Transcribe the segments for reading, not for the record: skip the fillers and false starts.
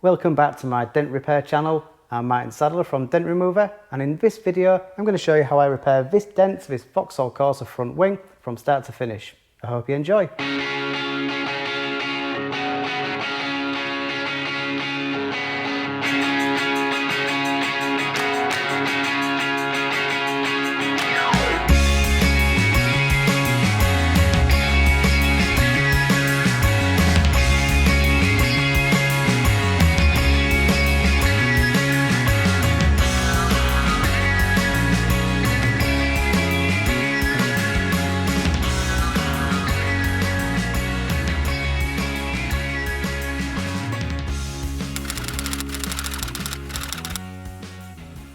Welcome back to my dent repair channel. I'm Martin Sadler from Dent-Remover, and in this video I'm going to show you how I repair this dent to this Vauxhall Corsa front wing from start to finish. I hope you enjoy.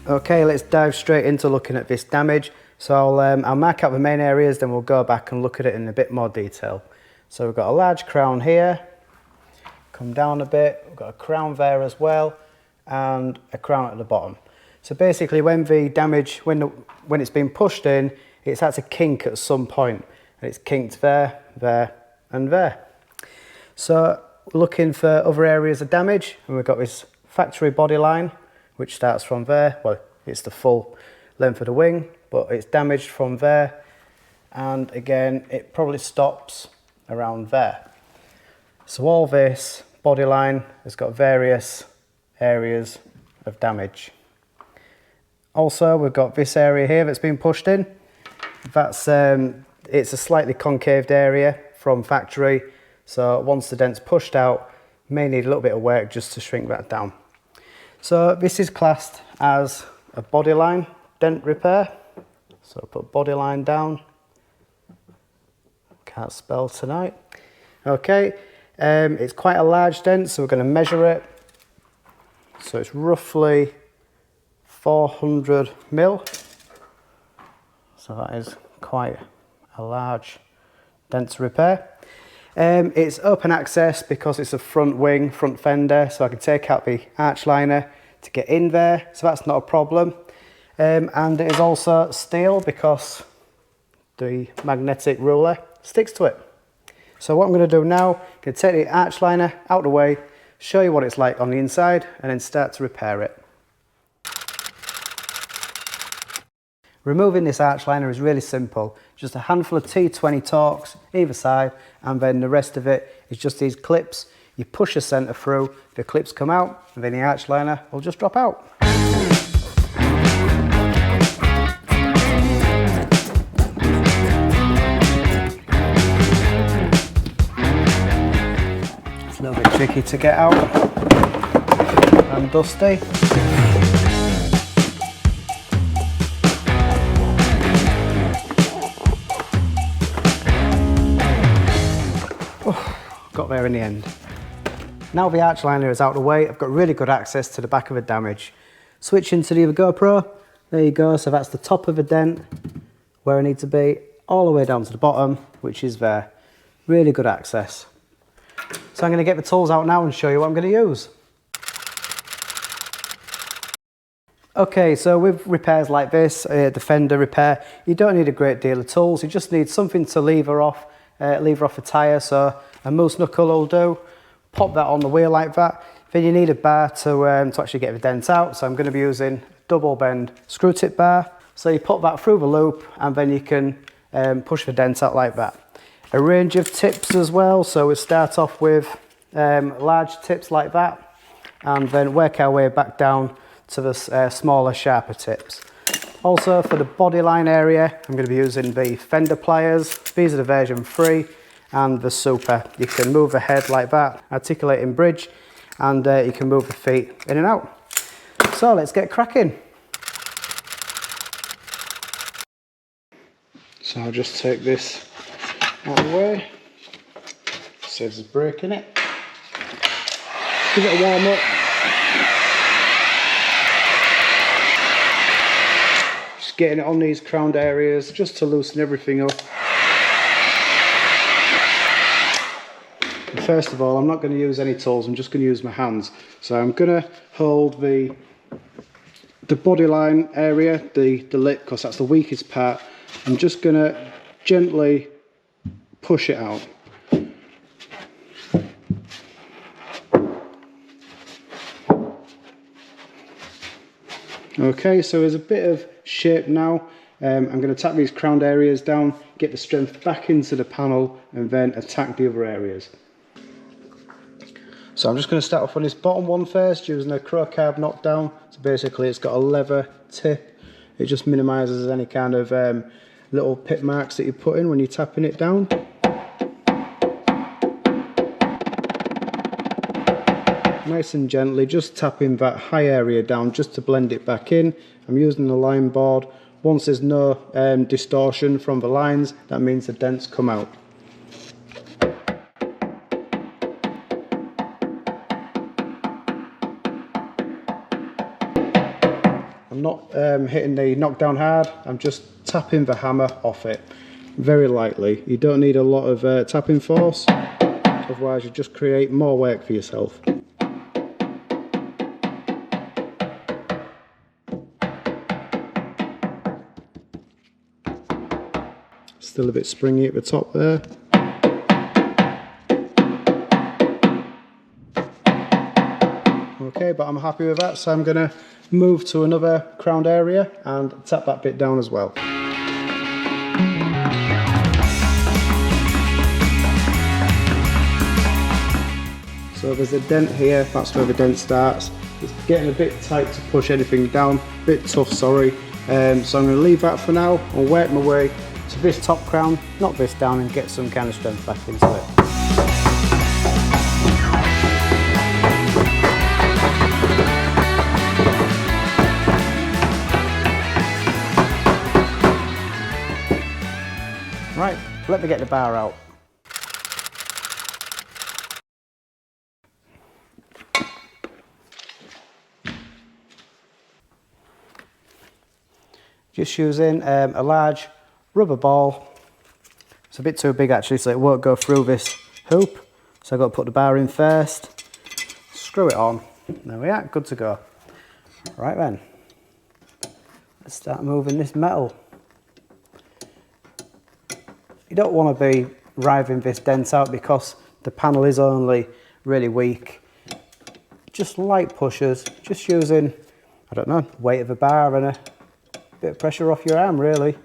Okay, let's dive straight into looking at this damage. So I'll mark out the main areas, then we'll go back and look at it in a bit more detail. So we've got a large crown here, come down a bit, we've got a crown there as well, and a crown at the bottom. So basically when the damage, when it's been pushed in, it's had to kink at some point, and it's kinked there, there, and there. So we're looking for other areas of damage, and we've got this factory body line, which starts from there. Well, it's the full length of the wing, but it's damaged from there, and again it probably stops around there. So all this body line has got various areas of damage. Also, we've got this area here that's been pushed in. That's it's a slightly concaved area from factory, so once the dent's pushed out, may need a little bit of work just to shrink that down. So this is classed as a body line dent repair. So put body line down. Can't spell tonight. Okay, it's quite a large dent, so we're going to measure it. So it's roughly 400 mil. So that is quite a large dent to repair. It's open access because it's a front wing, front fender, so I can take out the arch liner to get in there, so that's not a problem. And it is also steel because the magnetic ruler sticks to it. So what I'm going to do now, I'm going to take the arch liner out of the way, show you what it's like on the inside, and then start to repair it. Removing this arch liner is really simple. Just a handful of T20 Torx either side, and then the rest of it is just these clips. You push the centre through, the clips come out, and then the arch liner will just drop out. It's a little bit tricky to get out and dusty. Got there in the end. Now the arch liner is out of the way, I've got really good access to the back of the damage. Switching to the other GoPro, there you go, so that's the top of the dent, where I need to be, all the way down to the bottom, which is there. Really good access. So I'm going to get the tools out now and show you what I'm going to use. Okay, so with repairs like this, the fender repair, you don't need a great deal of tools, you just need something to lever off a tyre, so a moose knuckle will do. Pop that on the wheel like that. Then you need a bar to actually get the dent out, so I'm going to be using double bend screw tip bar. So you put that through the loop and then you can push the dent out like that. A range of tips as well, so we start off with large tips like that and then work our way back down to the smaller, sharper tips. Also for the body line area, I'm going to be using the fender pliers. These are the version 3 and the super. You can move the head like that, articulating bridge, and you can move the feet in and out. So let's get cracking. So I'll just take this out of the way. Saves us breaking it. Give it a warm up. Getting it on these crowned areas just to loosen everything up. And first of all, I'm not going to use any tools, I'm just going to use my hands. So I'm going to hold the body line area, the lip, because that's the weakest part. I'm just going to gently push it out. Okay, so there's a bit of shape now. I'm going to tap these crowned areas down, get the strength back into the panel, and then attack the other areas. So I'm just going to start off on this bottom one first, using a crow carb knockdown. So basically it's got a leather tip. It just minimises any kind of little pit marks that you put in when you're tapping it down. Nice and gently, just tapping that high area down just to blend it back in. I'm using the line board. Once there's no distortion from the lines, that means the dents come out. I'm not hitting the knockdown hard, I'm just tapping the hammer off it very lightly. You don't need a lot of tapping force, otherwise you just create more work for yourself. Still a bit springy at the top there. Okay, but I'm happy with that, so I'm going to move to another crowned area and tap that bit down as well. So there's a dent here, that's where the dent starts. It's getting a bit tight to push anything down, a bit tough, sorry. So I'm going to leave that for now and work my way to this top crown, knock this down and get some kind of strength back into it. Right, let me get the bar out. Just using a large rubber ball. It's a bit too big actually, so it won't go through this hoop. So I've got to put the bar in first, screw it on. There we are, good to go. Right then, let's start moving this metal. You don't want to be riving this dent out because the panel is only really weak. Just light pushes, just using, I don't know, weight of a bar and a bit of pressure off your arm really.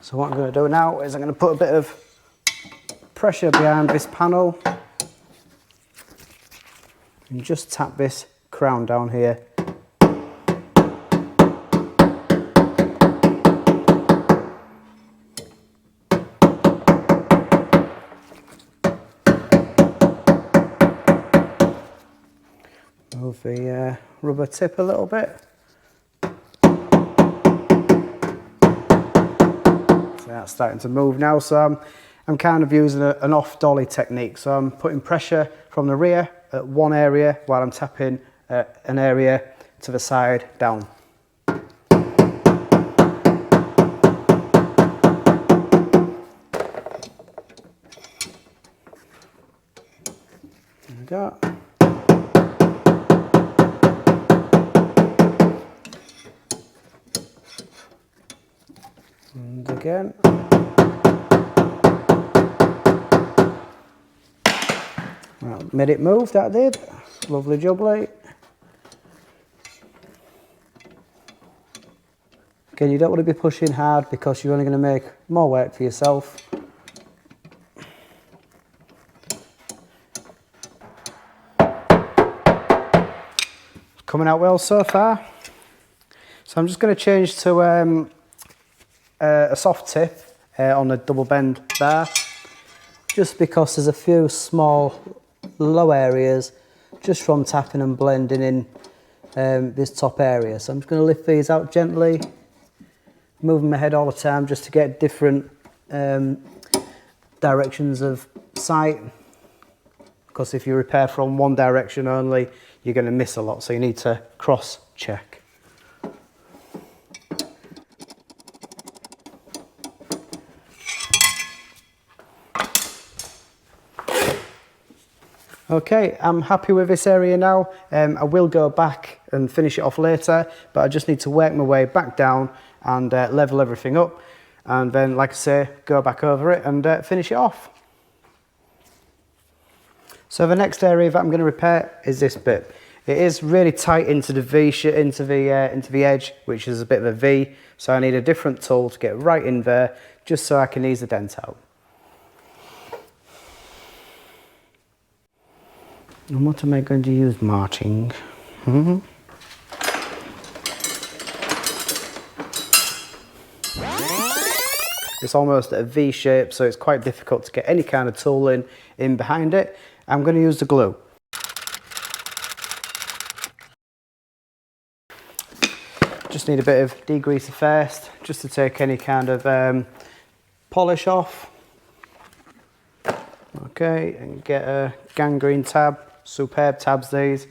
So what I'm going to do now is I'm going to put a bit of pressure behind this panel and just tap this crown down here. Move the rubber tip a little bit. So that's starting to move now, so I'm kind of using an off dolly technique. So I'm putting pressure from the rear at one area while I'm tapping an area to the side down. There we go. And again. Well, made it move, that did. Lovely jubbly. Again, you don't want to be pushing hard because you're only going to make more work for yourself. Coming out well so far. So I'm just going to change to a soft tip on a double bend bar, just because there's a few small low areas just from tapping and blending in this top area. So I'm just going to lift these out gently, moving my head all the time just to get different directions of sight, because if you repair from one direction only you're going to miss a lot, so you need to cross check. Okay, I'm happy with this area now. I will go back and finish it off later, but I just need to work my way back down and level everything up, and then, like I say, go back over it and finish it off. So the next area that I'm going to repair is this bit. It is really tight into the into the edge, which is a bit of a V. So I need a different tool to get right in there, just so I can ease the dent out. And what am I going to use marching? It's almost a V shape, so it's quite difficult to get any kind of tool in behind it. I'm going to use the glue. Just need a bit of degreaser first, just to take any kind of polish off. Okay, and get a gangrene tab. Superb tabs these.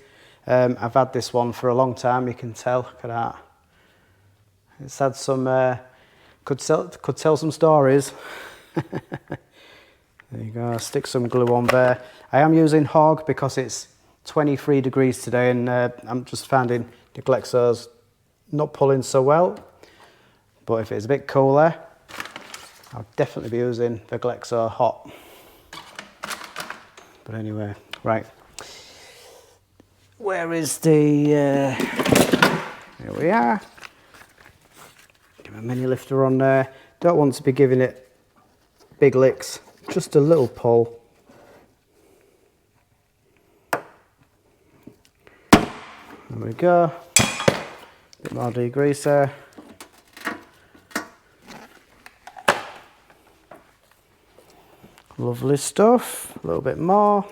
I've had this one for a long time, you can tell. Look at that. It's had some, could tell some stories. There you go, stick some glue on there. I am using hog because it's 23 degrees today, and I'm just finding the Glexo's not pulling so well. But if it's a bit cooler, I'll definitely be using the Glexo hot. But anyway, right. Where is the, here we are. Give a mini lifter on there. Don't want to be giving it big licks, just a little pull. There we go. Bit more degreaser. Lovely stuff. A little bit more.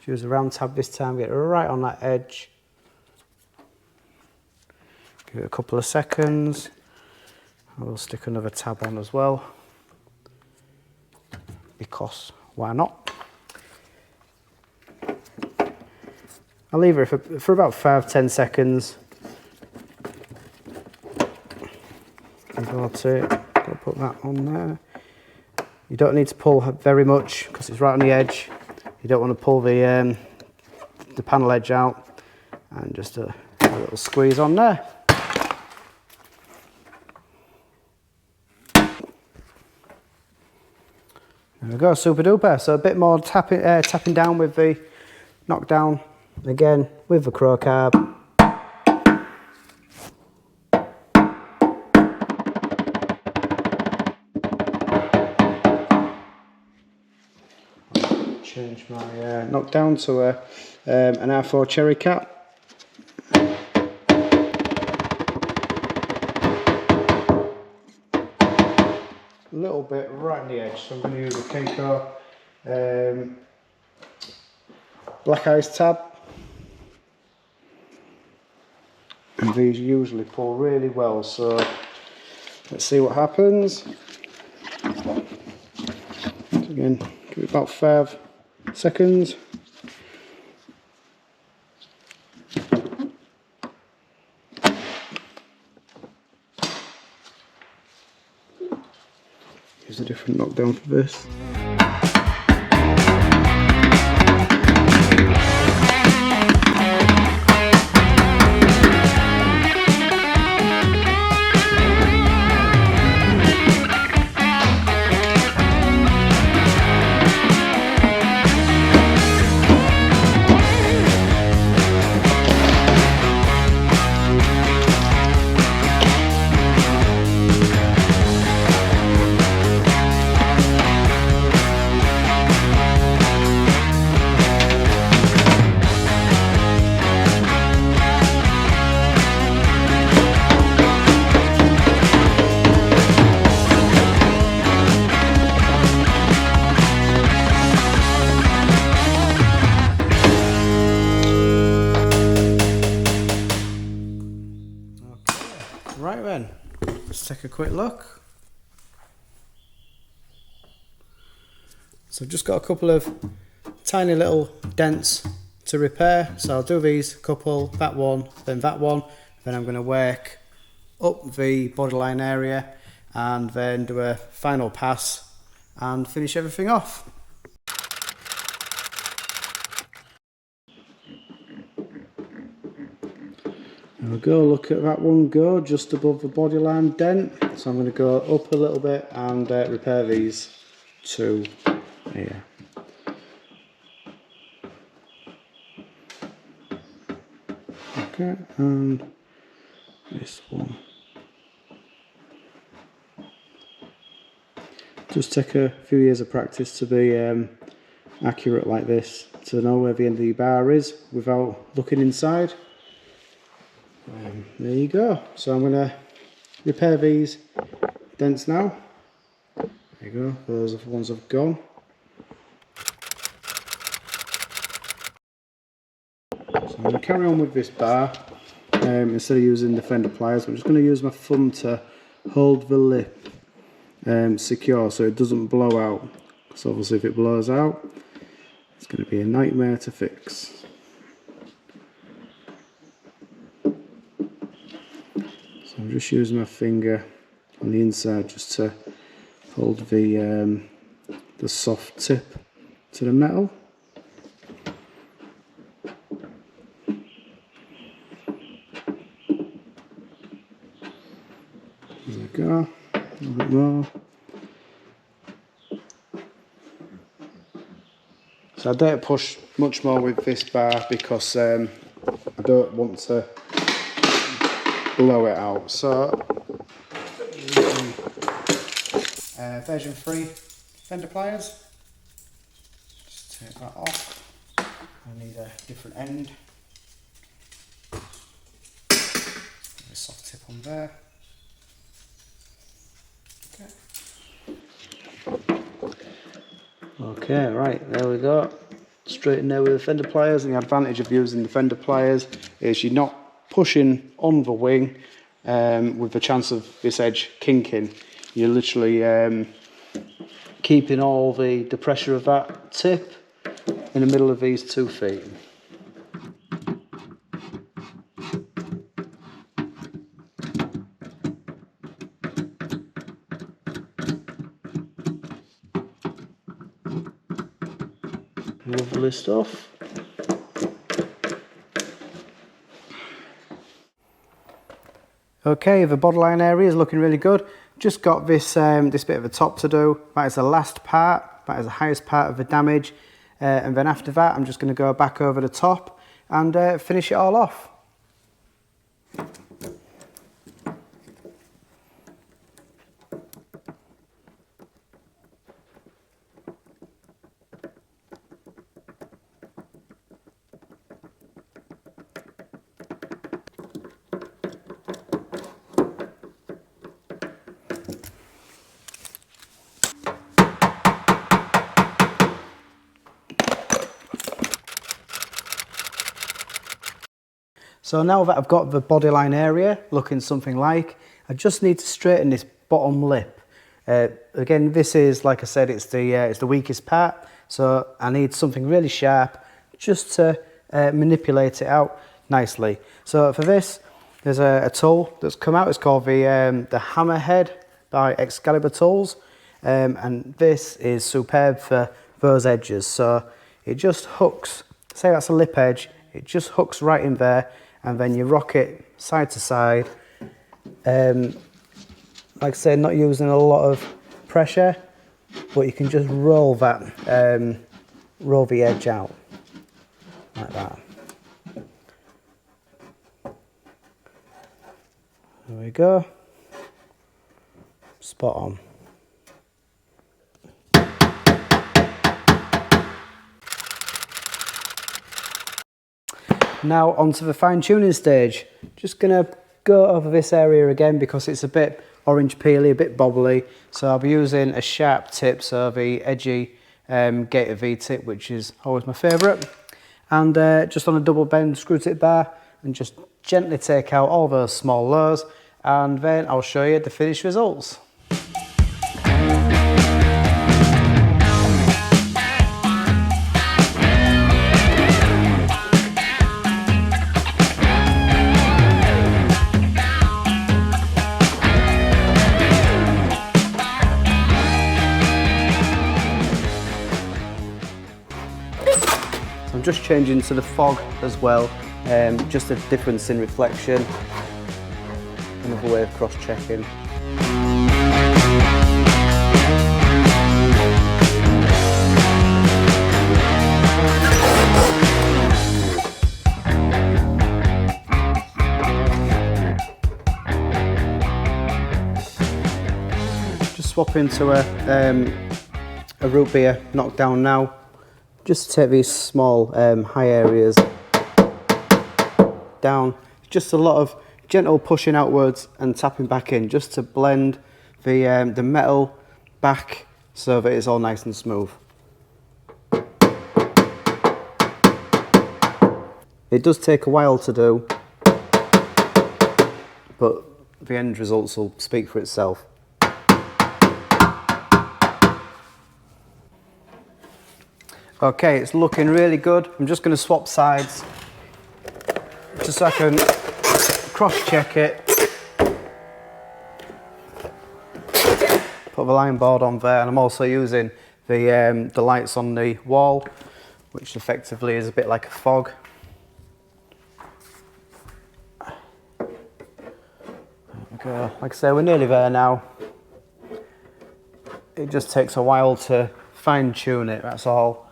Use a round tab this time, get it right on that edge. Give it a couple of seconds. We'll stick another tab on as well, because why not? I'll leave it for about 5-10 seconds. Got it. Got to put that on there. You don't need to pull very much because it's right on the edge. You don't want to pull the panel edge out, and just a little squeeze on there. There we go, super duper. So a bit more tapping down with the knockdown, again with the crow carb. Change my knockdown to an R4 cherry cap. A little bit right on the edge, so I'm going to use a Keiko black ice tab. And these usually pull really well, so let's see what happens. Again, give it about 5 seconds. Use a different knockdown for this. Right then, let's take a quick look. So I've just got a couple of tiny little dents to repair. So I'll do these couple, that one, then I'm going to work up the borderline area and then do a final pass and finish everything off. There we go, look at that one go, just above the bodyline dent. So I'm going to go up a little bit and repair these two here. Okay, and this one. Just take a few years of practice to be accurate like this, to know where the end of the bar is without looking inside. There you go. So I'm going to repair these dents now. There you go, those are the ones I've gone. So I'm going to carry on with this bar. Instead of using the fender pliers, I'm just going to use my thumb to hold the lip secure so it doesn't blow out. So obviously if it blows out, it's going to be a nightmare to fix. So I'm just using my finger on the inside just to hold the soft tip to the metal. There we go, a little bit more. So I don't push much more with this bar because I don't want to blow it out. So version 3 fender pliers. Just take that off. I need a different end. A soft tip on there. Okay, right, there we go. Straight in there with the fender pliers, and the advantage of using the fender pliers is you're not pushing on the wing with the chance of this edge kinking. You're literally keeping all the pressure of that tip in the middle of these 2 feet. Lovely stuff. Okay, the bodyline area is looking really good. Just got this this bit of a top to do. That is the last part. That is the highest part of the damage. And then after that, I'm just going to go back over the top and finish it all off. So now that I've got the bodyline area looking something like, I just need to straighten this bottom lip. Again, this is, like I said, it's the weakest part, so I need something really sharp just to manipulate it out nicely. So for this, there's a tool that's come out. It's called the Hammerhead by Excalibur Tools, and this is superb for those edges. So it just hooks, say that's a lip edge, it just hooks right in there, and then you rock it side to side. Like I said, not using a lot of pressure, but you can just roll that, roll the edge out like that. There we go. Spot on. Now onto the fine tuning stage. Just gonna go over this area again because it's a bit orange peely, a bit bobbly. So I'll be using a sharp tip, so the edgy Gator V tip, which is always my favourite. And just on a double bend screw tip bar, and just gently take out all those small lows, and then I'll show you the finished results. I'm just changing to the fog as well, just a difference in reflection. Another way of cross-checking. swap into a root beer knockdown now. Just take these small high areas down. Just a lot of gentle pushing outwards and tapping back in, just to blend the metal back so that it's all nice and smooth. It does take a while to do, but the end results will speak for itself. Okay, it's looking really good. I'm just going to swap sides just so I can cross-check it. Put the line board on there, and I'm also using the lights on the wall, which effectively is a bit like a fog. There we go. Like I say, we're nearly there now. It just takes a while to fine-tune it, that's all.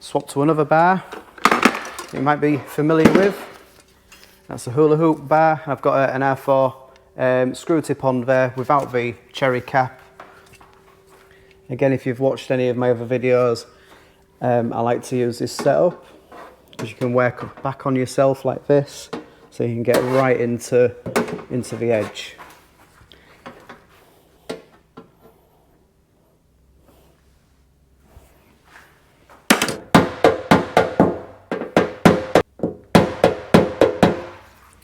Swap to another bar you might be familiar with. That's a hula hoop bar. I've got an R4 screw tip on there without the cherry cap. Again, if you've watched any of my other videos, I like to use this setup because you can work back on yourself like this, so you can get right into the edge.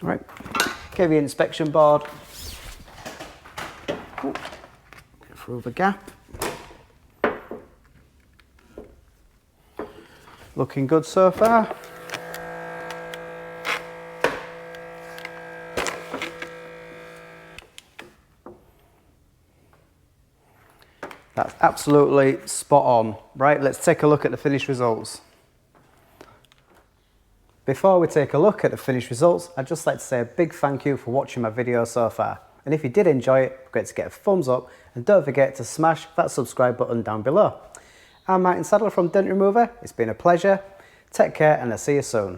Right, okay, the inspection board. Get through the gap. Looking good so far. That's absolutely spot on. Right, let's take a look at the finished results. Before we take a look at the finished results, I'd just like to say a big thank you for watching my video so far. And if you did enjoy it, great to get a thumbs up, and don't forget to smash that subscribe button down below. I'm Martin Sadler from Dent-Remover. It's been a pleasure. Take care, and I'll see you soon.